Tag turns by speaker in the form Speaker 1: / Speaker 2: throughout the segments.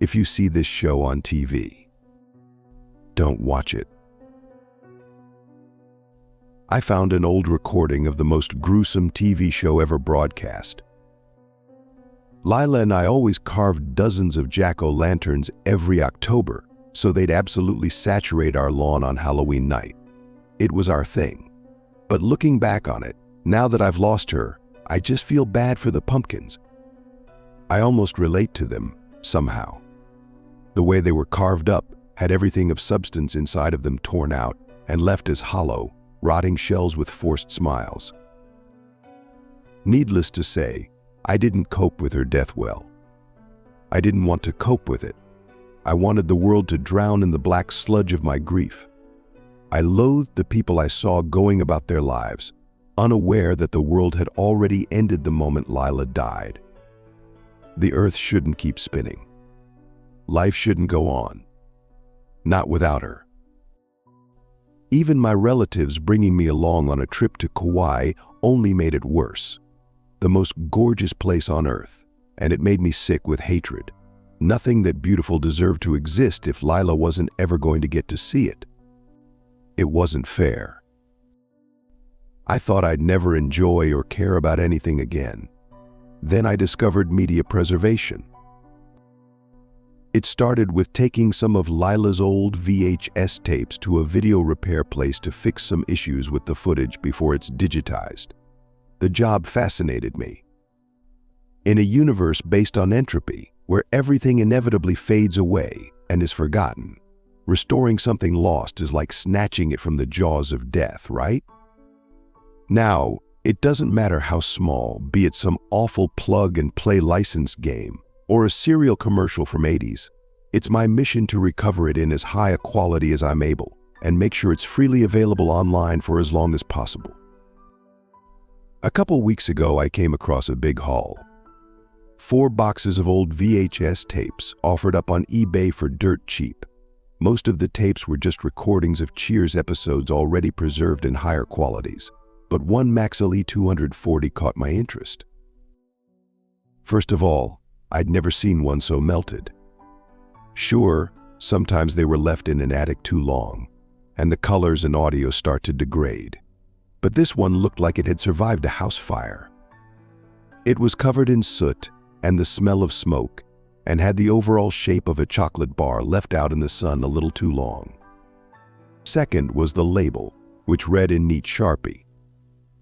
Speaker 1: If you see this show on TV, don't watch it. I found an old recording of the most gruesome TV show ever broadcast. Lila and I always carved dozens of jack-o'-lanterns every October, so they'd absolutely saturate our lawn on Halloween night. It was our thing. But looking back on it, now that I've lost her, I just feel bad for the pumpkins. I almost relate to them, somehow. The way they were carved up had everything of substance inside of them torn out and left as hollow, rotting shells with forced smiles. Needless to say, I didn't cope with her death well. I didn't want to cope with it. I wanted the world to drown in the black sludge of my grief. I loathed the people I saw going about their lives, unaware that the world had already ended the moment Lila died. The earth shouldn't keep spinning. Life shouldn't go on. Not without her. Even my relatives bringing me along on a trip to Kauai only made it worse. The most gorgeous place on earth, and it made me sick with hatred. Nothing that beautiful deserved to exist if Lila wasn't ever going to get to see it. It wasn't fair. I thought I'd never enjoy or care about anything again. Then I discovered media preservation. It started with taking some of Lila's old VHS tapes to a video repair place to fix some issues with the footage before it's digitized. The job fascinated me. In a universe based on entropy, where everything inevitably fades away and is forgotten, restoring something lost is like snatching it from the jaws of death, right? Now, it doesn't matter how small, be it some awful plug-and-play license game or a serial commercial from '80s, it's my mission to recover it in as high a quality as I'm able and make sure it's freely available online for as long as possible. A couple weeks ago, I came across a big haul. 4 boxes of old VHS tapes offered up on eBay for dirt cheap. Most of the tapes were just recordings of Cheers episodes already preserved in higher qualities, but one Maxell E240 caught my interest. First of all, I'd never seen one so melted. Sure, sometimes they were left in an attic too long, and the colors and audio start to degrade. But this one looked like it had survived a house fire. It was covered in soot and the smell of smoke, and had the overall shape of a chocolate bar left out in the sun a little too long. Second was the label, which read in neat Sharpie,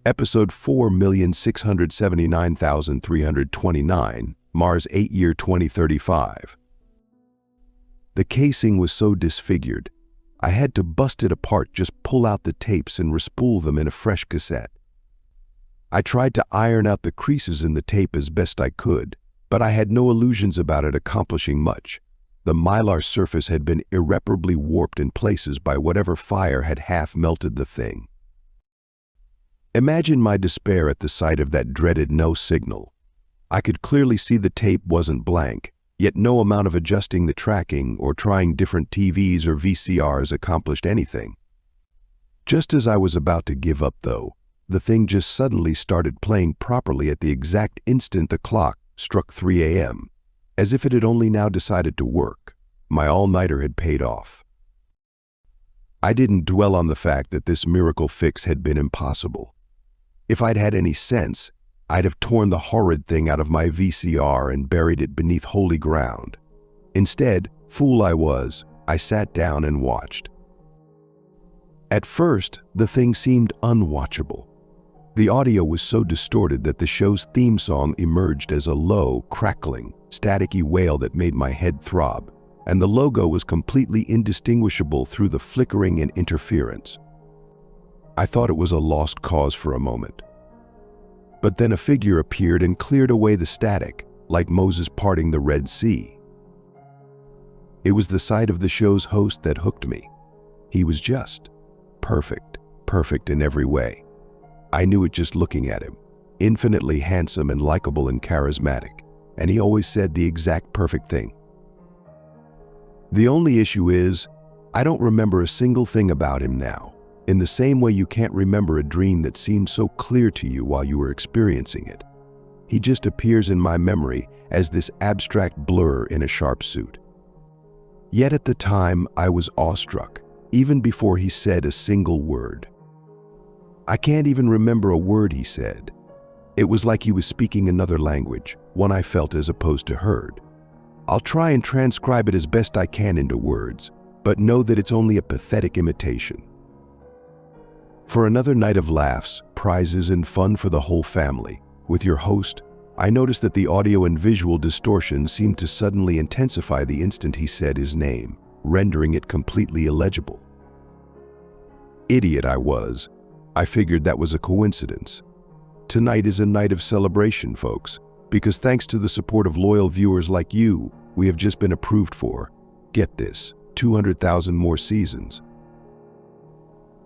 Speaker 1: Episode 4,679,329, Mars 8 year 2035. The casing was so disfigured, I had to bust it apart, just pull out the tapes and respool them in a fresh cassette. I tried to iron out the creases in the tape as best I could, but I had no illusions about it accomplishing much. The mylar surface had been irreparably warped in places by whatever fire had half melted the thing. Imagine my despair at the sight of that dreaded no signal. I could clearly see the tape wasn't blank, yet no amount of adjusting the tracking or trying different TVs or VCRs accomplished anything. Just as I was about to give up, though, the thing just suddenly started playing properly at the exact instant the clock struck 3 a.m., as if it had only now decided to work. My all-nighter had paid off. I didn't dwell on the fact that this miracle fix had been impossible. If I'd had any sense, I'd have torn the horrid thing out of my VCR and buried it beneath holy ground. Instead, fool I was, I sat down and watched. At first, the thing seemed unwatchable. The audio was so distorted that the show's theme song emerged as a low, crackling, staticky wail that made my head throb, and the logo was completely indistinguishable through the flickering and interference. I thought it was a lost cause for a moment. But then a figure appeared and cleared away the static, like Moses parting the Red Sea. It was the sight of the show's host that hooked me. He was just perfect in every way. I knew it just looking at him. Infinitely handsome and likable and charismatic, and he always said the exact perfect thing. The only issue is, I don't remember a single thing about him now, in the same way you can't remember a dream that seemed so clear to you while you were experiencing it. He just appears in my memory as this abstract blur in a sharp suit. Yet at the time, I was awestruck, even before he said a single word. I can't even remember a word he said. It was like he was speaking another language, one I felt as opposed to heard. I'll try and transcribe it as best I can into words, but know that it's only a pathetic imitation. For another night of laughs, prizes, and fun for the whole family, with your host, I noticed that the audio and visual distortion seemed to suddenly intensify the instant he said his name, rendering it completely illegible. Idiot I was. I figured that was a coincidence. Tonight is a night of celebration, folks, because thanks to the support of loyal viewers like you, we have just been approved for, get this, 200,000 more seasons.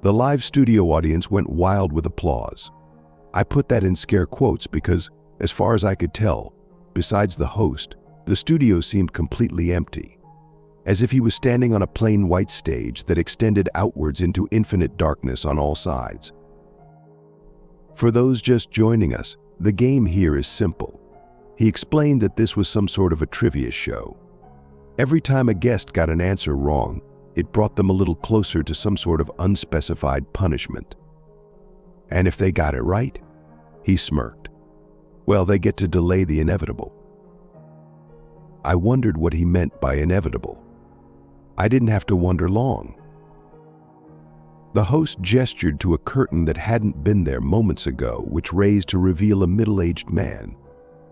Speaker 1: The live studio audience went wild with applause. I put that in scare quotes because, as far as I could tell, besides the host, the studio seemed completely empty, as if he was standing on a plain white stage that extended outwards into infinite darkness on all sides. For those just joining us, the game here is simple. He explained that this was some sort of a trivia show. Every time a guest got an answer wrong, it brought them a little closer to some sort of unspecified punishment. And if they got it right, he smirked. Well, they get to delay the inevitable. I wondered what he meant by inevitable. I didn't have to wonder long. The host gestured to a curtain that hadn't been there moments ago, which raised to reveal a middle-aged man.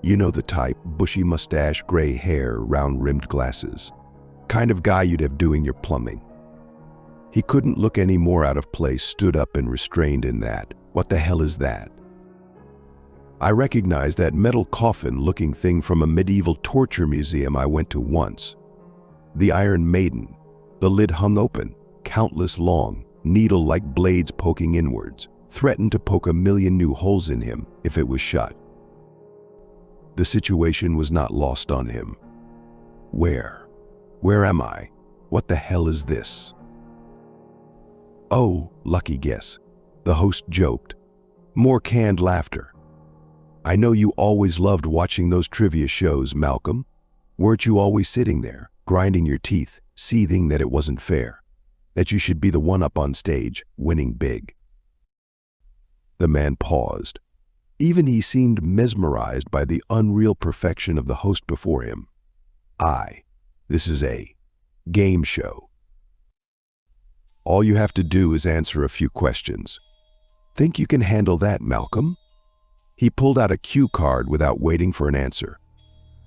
Speaker 1: You know the type, bushy mustache, gray hair, round-rimmed glasses. Kind of guy you'd have doing your plumbing. He couldn't look any more out of place, stood up and restrained in that. What the hell is that? I recognized that metal coffin-looking thing from a medieval torture museum I went to once. The Iron Maiden. The lid hung open, countless long, needle-like blades poking inwards, threatened to poke a million new holes in him if it was shut. The situation was not lost on him. Where am I? What the hell is this? Oh, lucky guess, the host joked. More canned laughter. I know you always loved watching those trivia shows, Malcolm. Weren't you always sitting there, grinding your teeth, seething that it wasn't fair, that you should be the one up on stage, winning big? The man paused. Even he seemed mesmerized by the unreal perfection of the host before him. This is a game show. All you have to do is answer a few questions. Think you can handle that, Malcolm? He pulled out a cue card without waiting for an answer.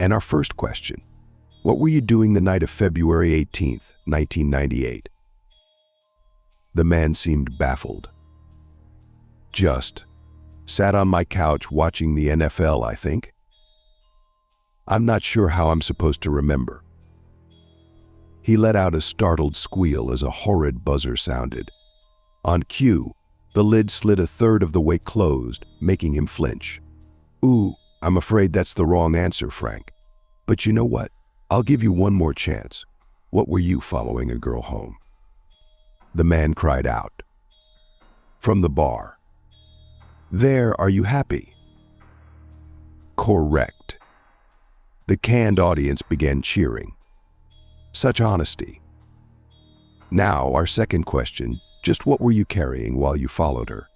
Speaker 1: And our first question, what were you doing the night of February 18th, 1998? The man seemed baffled. Just sat on my couch watching the NFL, I think. I'm not sure how I'm supposed to remember. He let out a startled squeal as a horrid buzzer sounded. On cue, the lid slid a third of the way closed, making him flinch. Ooh, I'm afraid that's the wrong answer, Frank. But you know what? I'll give you one more chance. What were you following a girl home? The man cried out. From the bar. There, are you happy? Correct. The canned audience began cheering. Such honesty. Now, our second question, just what were you carrying while you followed her?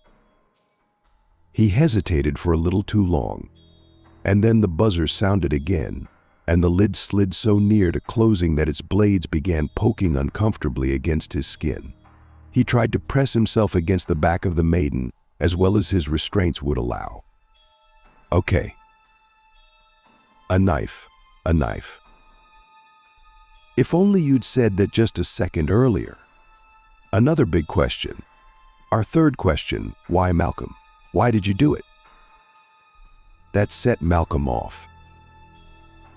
Speaker 1: He hesitated for a little too long, and then the buzzer sounded again, and the lid slid so near to closing that its blades began poking uncomfortably against his skin. He tried to press himself against the back of the maiden, as well as his restraints would allow. Okay. A knife. If only you'd said that just a second earlier. Another big question. Our third question, why Malcolm? Why did you do it? That set Malcolm off.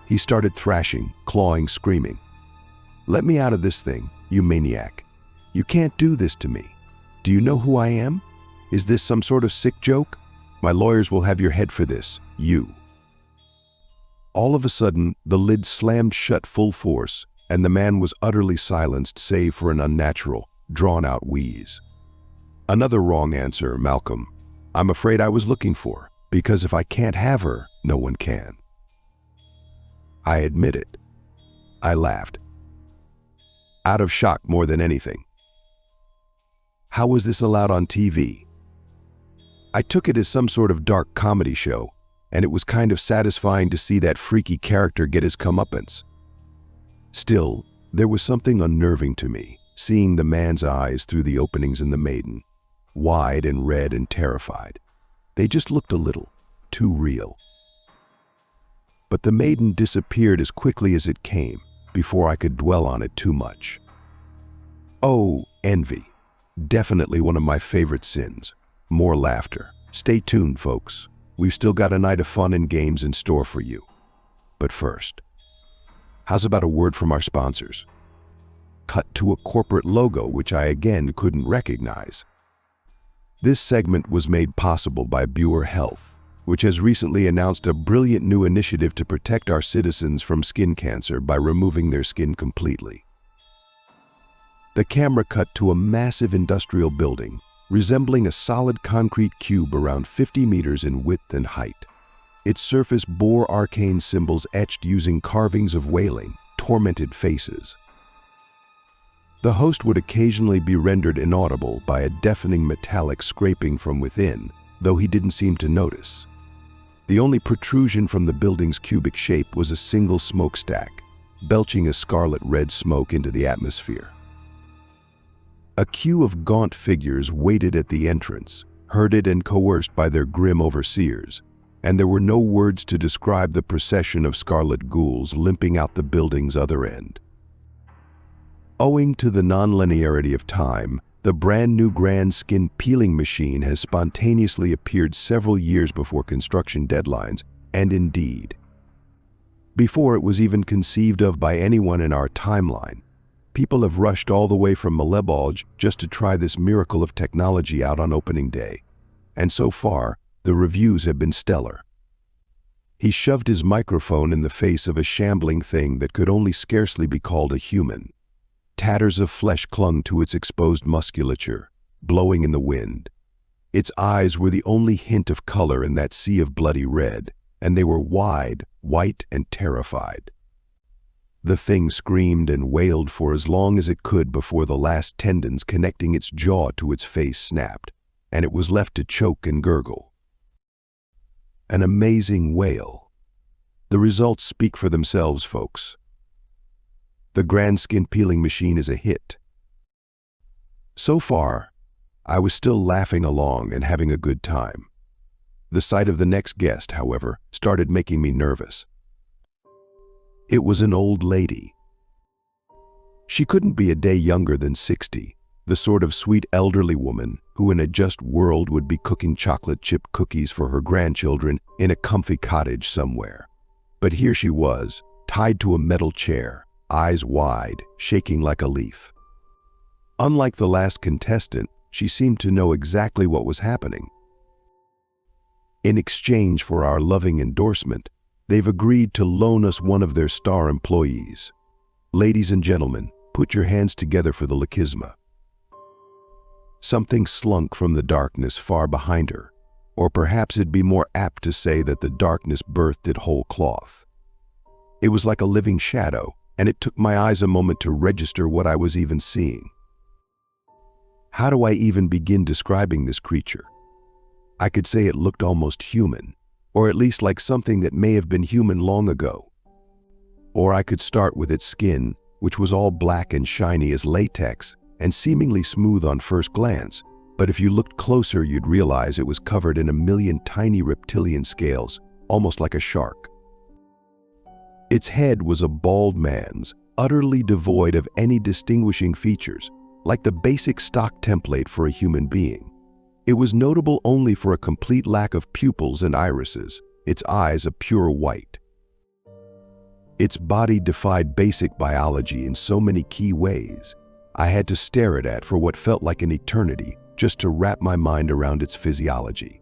Speaker 1: He started thrashing, clawing, screaming. Let me out of this thing, you maniac. You can't do this to me. Do you know who I am? Is this some sort of sick joke? My lawyers will have your head for this, you. All of a sudden, the lid slammed shut full force, and the man was utterly silenced save for an unnatural, drawn-out wheeze. Another wrong answer, Malcolm. I'm afraid I was looking for, because if I can't have her, no one can. I admit it. I laughed. out of shock more than anything. How was this allowed on TV? I took it as some sort of dark comedy show, and it was kind of satisfying to see that freaky character get his comeuppance. Still, there was something unnerving to me, seeing the man's eyes through the openings in the maiden, wide and red and terrified. They just looked a little too real. But the maiden disappeared as quickly as it came, before I could dwell on it too much. Oh, envy. Definitely one of my favorite sins. More laughter. Stay tuned, folks. We've still got a night of fun and games in store for you. But first, how's about a word from our sponsors? Cut to a corporate logo which I again couldn't recognize. This segment was made possible by Buer Health, which has recently announced a brilliant new initiative to protect our citizens from skin cancer by removing their skin completely. The camera cut to a massive industrial building, resembling a solid concrete cube around 50 meters in width and height. Its surface bore arcane symbols etched using carvings of wailing, tormented faces. The host would occasionally be rendered inaudible by a deafening metallic scraping from within, though he didn't seem to notice. The only protrusion from the building's cubic shape was a single smokestack, belching a scarlet red smoke into the atmosphere. A queue of gaunt figures waited at the entrance, herded and coerced by their grim overseers, and there were no words to describe the procession of scarlet ghouls limping out the building's other end. Owing to the non-linearity of time, the brand new grand skin peeling machine has spontaneously appeared several years before construction deadlines, and indeed, before it was even conceived of by anyone in our timeline. People have rushed all the way from Malebolge just to try this miracle of technology out on opening day. And so far, the reviews have been stellar. He shoved his microphone in the face of a shambling thing that could only scarcely be called a human. Tatters of flesh clung to its exposed musculature, blowing in the wind. Its eyes were the only hint of color in that sea of bloody red, and they were wide, white, and terrified. The thing screamed and wailed for as long as it could before the last tendons connecting its jaw to its face snapped, and it was left to choke and gurgle. An amazing wail. The results speak for themselves, folks. The grand skin peeling machine is a hit. So far, I was still laughing along and having a good time. The sight of the next guest, however, started making me nervous. It was an old lady. She couldn't be a day younger than 60, the sort of sweet elderly woman who in a just world would be cooking chocolate chip cookies for her grandchildren in a comfy cottage somewhere. But here she was, tied to a metal chair, eyes wide, shaking like a leaf. Unlike the last contestant, she seemed to know exactly what was happening. In exchange for our loving endorsement, they've agreed to loan us one of their star employees. Ladies and gentlemen, put your hands together for the Lakyzma. Something slunk from the darkness far behind her, or perhaps it'd be more apt to say that the darkness birthed it whole cloth. It was like a living shadow, and it took my eyes a moment to register what I was even seeing. How do I even begin describing this creature? I could say it looked almost human, or at least like something that may have been human long ago. Or I could start with its skin, which was all black and shiny as latex and seemingly smooth on first glance, but if you looked closer you'd realize it was covered in a million tiny reptilian scales, almost like a shark. Its head was a bald man's, utterly devoid of any distinguishing features, like the basic stock template for a human being. It was notable only for a complete lack of pupils and irises, its eyes a pure white. Its body defied basic biology in so many key ways. I had to stare at it for what felt like an eternity just to wrap my mind around its physiology.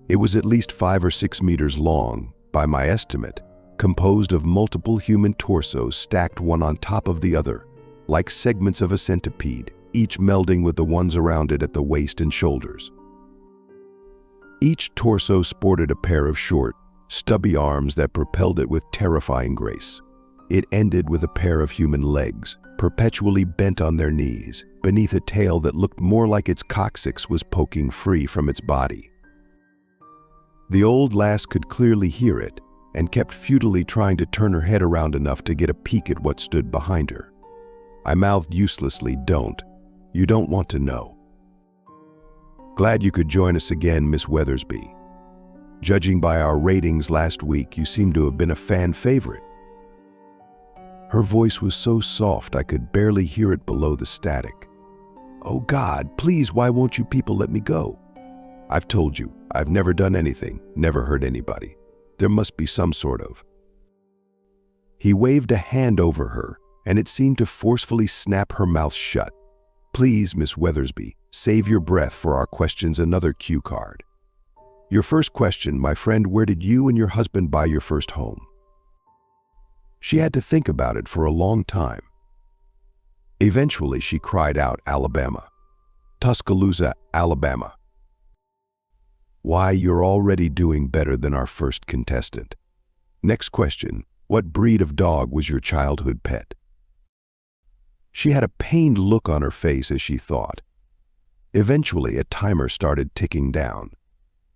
Speaker 1: It was at least 5 or 6 meters long, by my estimate, composed of multiple human torsos stacked one on top of the other, like segments of a centipede, each melding with the ones around it at the waist and shoulders. Each torso sported a pair of short, stubby arms that propelled it with terrifying grace. It ended with a pair of human legs, perpetually bent on their knees, beneath a tail that looked more like its coccyx was poking free from its body. The old lass could clearly hear it, and kept futilely trying to turn her head around enough to get a peek at what stood behind her. I mouthed uselessly, "Don't. You don't want to know." "Glad you could join us again, Miss Weathersby. Judging by our ratings last week, you seem to have been a fan favorite." Her voice was so soft I could barely hear it below the static. "Oh God, please, why won't you people let me go? I've told you, I've never done anything, never hurt anybody. There must be some sort of..." He waved a hand over her, and it seemed to forcefully snap her mouth shut. "Please, Miss Weathersby, save your breath for our questions. Another cue card. Your first question, my friend, where did you and your husband buy your first home?" She had to think about it for a long time. Eventually, she cried out, "Alabama. Tuscaloosa, Alabama." "Why, you're already doing better than our first contestant. Next question, what breed of dog was your childhood pet?" She had a pained look on her face as she thought. Eventually, a timer started ticking down.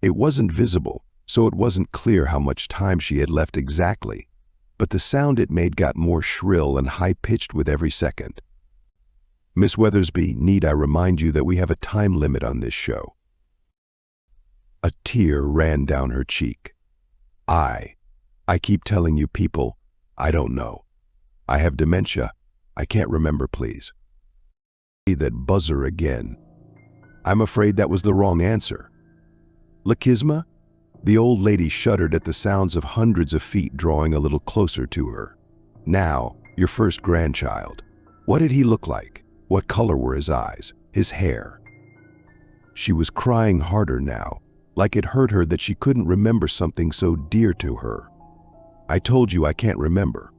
Speaker 1: It wasn't visible, so it wasn't clear how much time she had left exactly, but the sound it made got more shrill and high-pitched with every second. "Miss Weathersby, need I remind you that we have a time limit on this show?" A tear ran down her cheek. I keep telling you people, I don't know. I have dementia. I can't remember, please." That buzzer again. I'm afraid that was the wrong answer. Laquisma? The old lady shuddered at the sounds of hundreds of feet drawing a little closer to her. "Now, your first grandchild. What did he look like? What color were his eyes? His hair?" She was crying harder now, like it hurt her that she couldn't remember something so dear to her. "I told you I can't remember.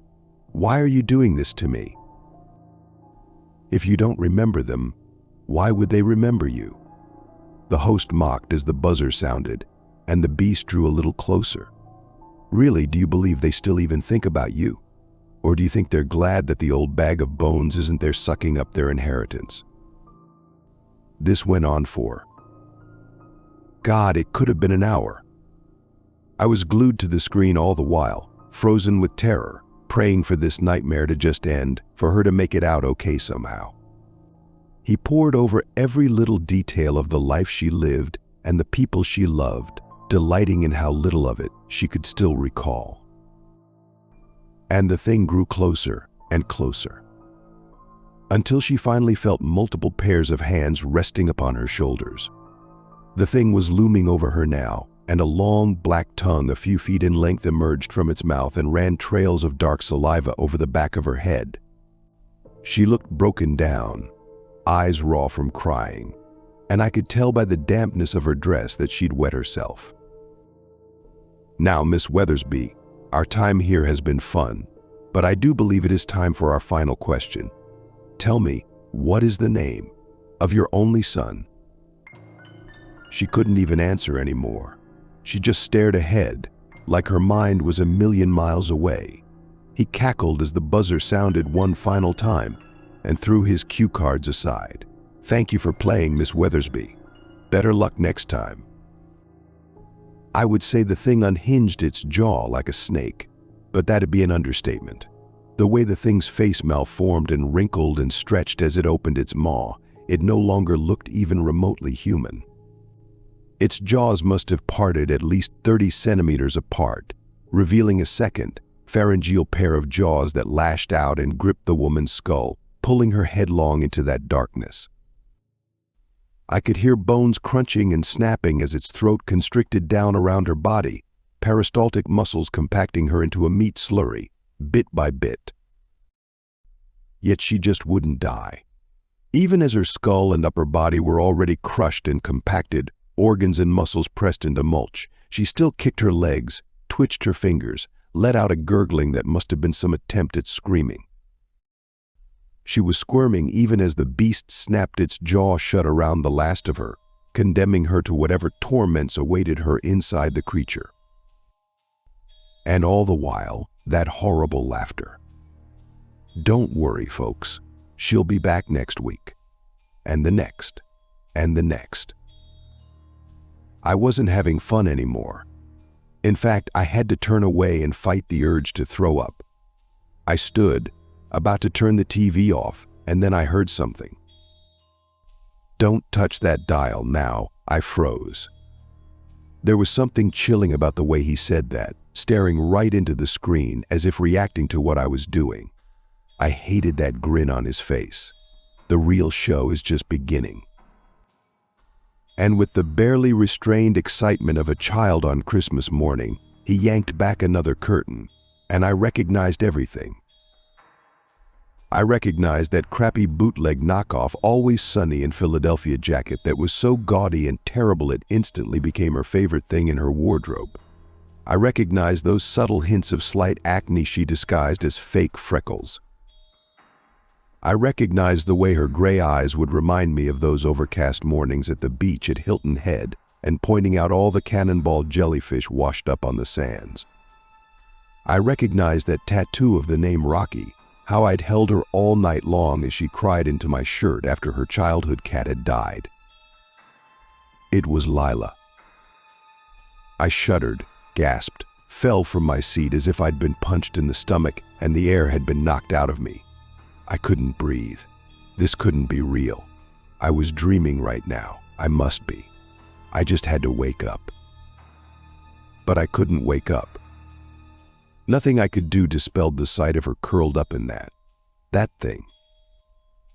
Speaker 1: Why are you doing this to me? If you don't remember them, why would they remember you?" The host mocked as the buzzer sounded, and the beast drew a little closer. "Really, do you believe they still even think about you? Or do you think they're glad that the old bag of bones isn't there sucking up their inheritance?" This went on for... God, it could have been an hour. I was glued to the screen all the while, frozen with terror, praying for this nightmare to just end, for her to make it out okay somehow. He pored over every little detail of the life she lived and the people she loved, delighting in how little of it she could still recall. And the thing grew closer and closer, until she finally felt multiple pairs of hands resting upon her shoulders. The thing was looming over her now, and a long black tongue a few feet in length emerged from its mouth and ran trails of dark saliva over the back of her head. She looked broken down, eyes raw from crying, and I could tell by the dampness of her dress that she'd wet herself. "Now, Miss Weathersby, our time here has been fun, but I do believe it is time for our final question. Tell me, what is the name of your only son?" She couldn't even answer anymore. She just stared ahead, like her mind was a million miles away. He cackled as the buzzer sounded one final time and threw his cue cards aside. "Thank you for playing, Miss Weathersby. Better luck next time." I would say the thing unhinged its jaw like a snake, but that'd be an understatement. The way the thing's face malformed and wrinkled and stretched as it opened its maw, it no longer looked even remotely human. Its jaws must have parted at least 30 centimeters apart, revealing a second, pharyngeal pair of jaws that lashed out and gripped the woman's skull, pulling her headlong into that darkness. I could hear bones crunching and snapping as its throat constricted down around her body, peristaltic muscles compacting her into a meat slurry, bit by bit. Yet she just wouldn't die. Even as her skull and upper body were already crushed and compacted, organs and muscles pressed into mulch, she still kicked her legs, twitched her fingers, let out a gurgling that must have been some attempt at screaming. She was squirming even as the beast snapped its jaw shut around the last of her, condemning her to whatever torments awaited her inside the creature. And all the while, that horrible laughter. Don't worry, folks. She'll be back next week. And the next. And the next. I wasn't having fun anymore. In fact, I had to turn away and fight the urge to throw up. I stood, about to turn the TV off, and then I heard something. "Don't touch that dial now," I froze. There was something chilling about the way he said that, staring right into the screen as if reacting to what I was doing. I hated that grin on his face. The real show is just beginning. And with the barely restrained excitement of a child on Christmas morning, he yanked back another curtain, and I recognized everything. I recognized that crappy bootleg knockoff Always Sunny in Philadelphia jacket that was so gaudy and terrible it instantly became her favorite thing in her wardrobe. I recognized those subtle hints of slight acne she disguised as fake freckles. I recognized the way her gray eyes would remind me of those overcast mornings at the beach at Hilton Head and pointing out all the cannonball jellyfish washed up on the sands. I recognized that tattoo of the name Rocky, how I'd held her all night long as she cried into my shirt after her childhood cat had died. It was Lila. I shuddered, gasped, fell from my seat as if I'd been punched in the stomach and the air had been knocked out of me. I couldn't breathe. This couldn't be real. I was dreaming right now. I must be. I just had to wake up. But I couldn't wake up. Nothing I could do dispelled the sight of her curled up in that thing.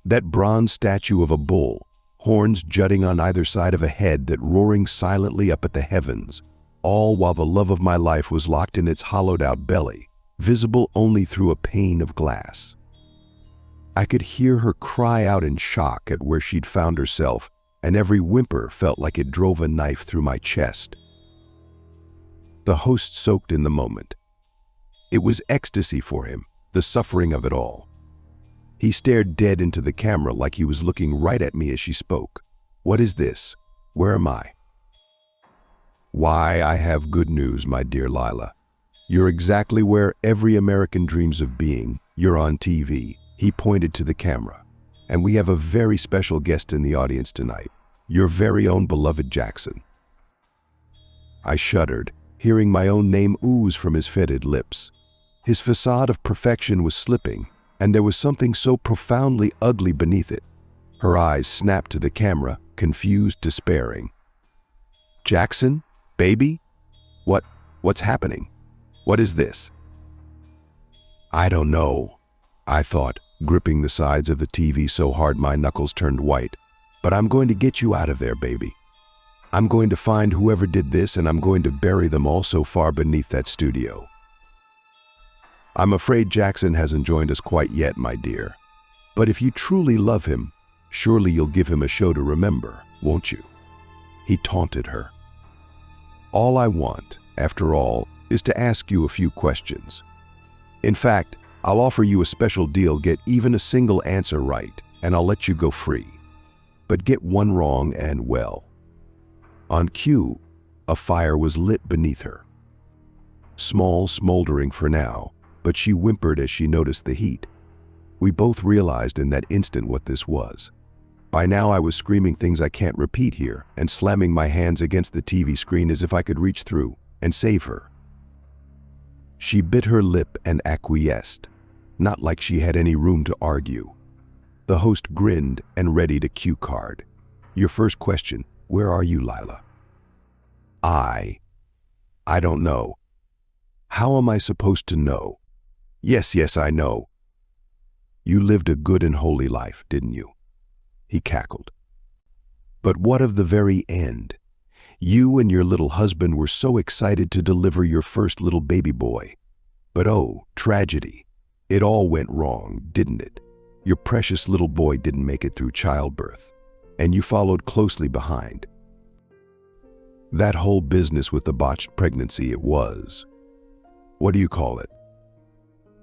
Speaker 1: That bronze statue of a bull, horns jutting on either side of a head that roaring silently up at the heavens, all while the love of my life was locked in its hollowed-out belly, visible only through a pane of glass. I could hear her cry out in shock at where she'd found herself, and every whimper felt like it drove a knife through my chest. The host soaked in the moment. It was ecstasy for him, the suffering of it all. He stared dead into the camera like he was looking right at me as she spoke. "What is this? Where am I?" "Why, I have good news, my dear Lila. You're exactly where every American dreams of being. You're on TV." He pointed to the camera. "And we have a very special guest in the audience tonight. Your very own beloved Jackson." I shuddered, hearing my own name ooze from his fetid lips. His facade of perfection was slipping, and there was something so profoundly ugly beneath it. Her eyes snapped to the camera, confused, despairing. "Jackson? Baby? What's happening? What is this?" "I don't know," I thought, gripping the sides of the TV so hard my knuckles turned white. "But I'm going to get you out of there, baby. I'm going to find whoever did this and I'm going to bury them all so far beneath that studio." "I'm afraid Jackson hasn't joined us quite yet, my dear. But if you truly love him, surely you'll give him a show to remember, won't you?" He taunted her. "All I want, after all, is to ask you a few questions. In fact, I'll offer you a special deal. Get even a single answer right, and I'll let you go free. But get one wrong and, well." On cue, a fire was lit beneath her. Small, smoldering for now, but she whimpered as she noticed the heat. We both realized in that instant what this was. By now I was screaming things I can't repeat here and slamming my hands against the TV screen as if I could reach through and save her. She bit her lip and acquiesced, not like she had any room to argue. The host grinned and readied a cue card. "Your first question, where are you, Lila?" I don't know." "How am I supposed to know?" Yes, I know. You lived a good and holy life, didn't you?" He cackled. "But what of the very end? You and your little husband were so excited to deliver your first little baby boy. But oh, tragedy. It all went wrong, didn't it? Your precious little boy didn't make it through childbirth, and you followed closely behind. That whole business with the botched pregnancy, it was, what do you call it?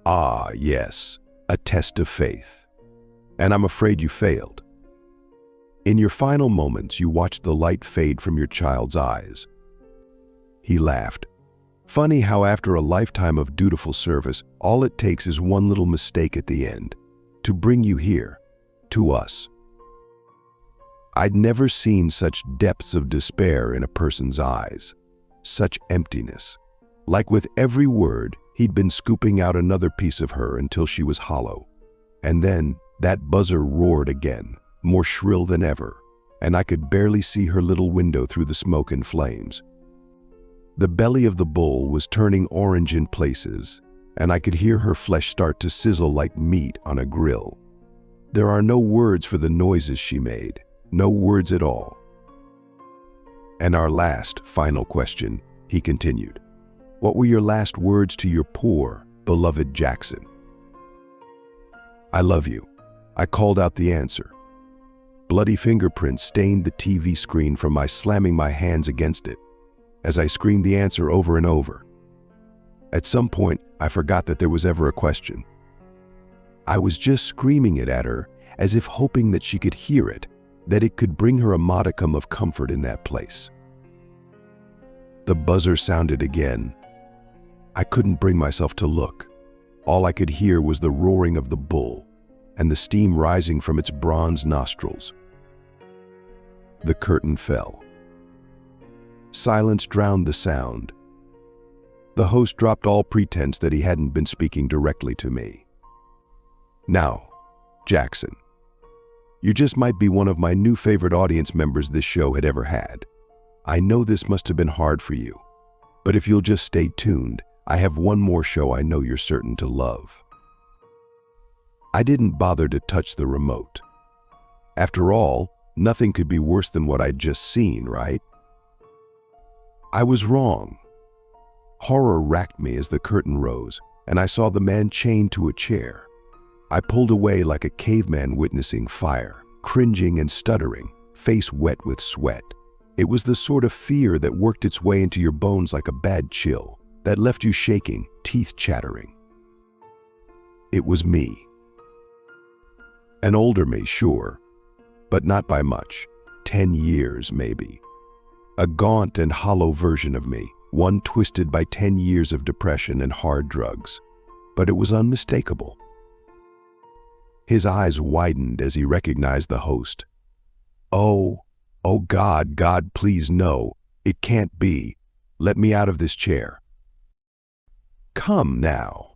Speaker 1: Ah, yes, a test of faith. And I'm afraid you failed. In your final moments, you watched the light fade from your child's eyes." He laughed. Funny how after a lifetime of dutiful service, all it takes is one little mistake at the end to bring you here, to us. I'd never seen such depths of despair in a person's eyes, such emptiness. Like with every word, he'd been scooping out another piece of her until she was hollow. And then that buzzer roared again, more shrill than ever, and I could barely see her little window through the smoke and flames. The belly of the bull was turning orange in places, and I could hear her flesh start to sizzle like meat on a grill. There are no words for the noises she made, no words at all. And our last, final question, he continued. What were your last words to your poor, beloved Jackson? I love you. I called out the answer. Bloody fingerprints stained the TV screen from my slamming my hands against it as I screamed the answer over and over. At some point, I forgot that there was ever a question. I was just screaming it at her as if hoping that she could hear it, that it could bring her a modicum of comfort in that place. The buzzer sounded again. I couldn't bring myself to look. All I could hear was the roaring of the bull and the steam rising from its bronze nostrils. The curtain fell. Silence drowned the sound. The host dropped all pretense that he hadn't been speaking directly to me. Now, Jackson, you just might be one of my new favorite audience members this show had ever had. I know this must have been hard for you, but if you'll just stay tuned, I have one more show I know you're certain to love. I didn't bother to touch the remote. After all, nothing could be worse than what I'd just seen, right? I was wrong. Horror racked me as the curtain rose, and I saw the man chained to a chair. I pulled away like a caveman witnessing fire, cringing and stuttering, face wet with sweat. It was the sort of fear that worked its way into your bones like a bad chill, that left you shaking, teeth chattering. It was me. An older me, sure, but not by much. 10 years, maybe. A gaunt and hollow version of me, one twisted by 10 years of depression and hard drugs. But it was unmistakable. His eyes widened as he recognized the host. Oh God, please no, it can't be. Let me out of this chair. Come now.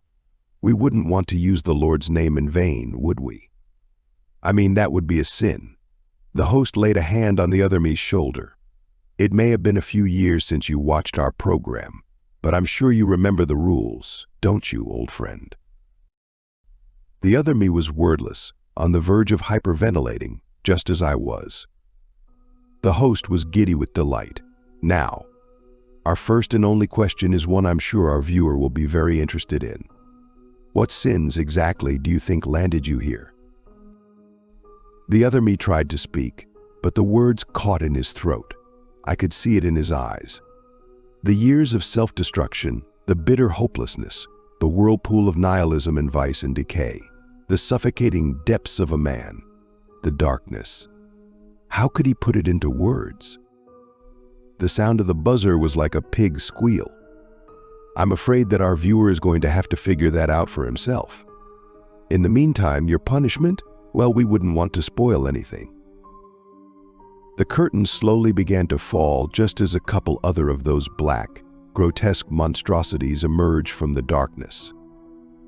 Speaker 1: We wouldn't want to use the Lord's name in vain, would we? I mean, that would be a sin. The host laid a hand on the other me's shoulder. It may have been a few years since you watched our program, but I'm sure you remember the rules, don't you, old friend? The other me was wordless, on the verge of hyperventilating, just as I was. The host was giddy with delight. Now, our first and only question is one I'm sure our viewer will be very interested in. What sins exactly do you think landed you here? The other me tried to speak, but the words caught in his throat. I could see it in his eyes. The years of self-destruction, the bitter hopelessness, the whirlpool of nihilism and vice and decay, the suffocating depths of a man, the darkness. How could he put it into words? The sound of the buzzer was like a pig's squeal. I'm afraid that our viewer is going to have to figure that out for himself. In the meantime, your punishment? Well, we wouldn't want to spoil anything. The curtain slowly began to fall just as a couple other of those black, grotesque monstrosities emerged from the darkness.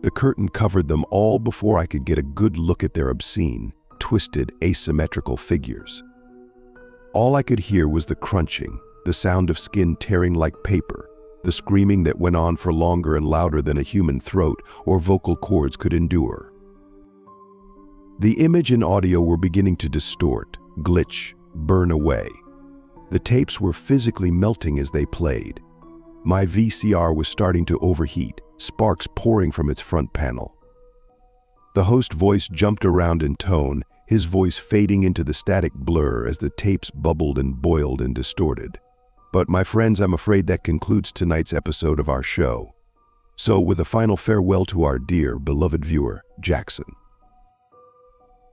Speaker 1: The curtain covered them all before I could get a good look at their obscene, twisted, asymmetrical figures. All I could hear was the crunching, the sound of skin tearing like paper, the screaming that went on for longer and louder than a human throat or vocal cords could endure. The image and audio were beginning to distort, glitch, burn away. The tapes were physically melting as they played. My VCR was starting to overheat, sparks pouring from its front panel. The host voice jumped around in tone, his voice fading into the static blur as the tapes bubbled and boiled and distorted. But my friends, I'm afraid that concludes tonight's episode of our show. So with a final farewell to our dear, beloved viewer, Jackson.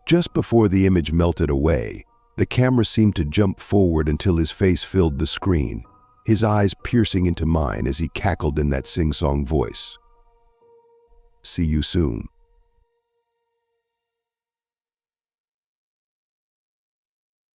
Speaker 1: Just before the image melted away, the camera seemed to jump forward until his face filled the screen, his eyes piercing into mine as he cackled in that sing-song voice. See you soon.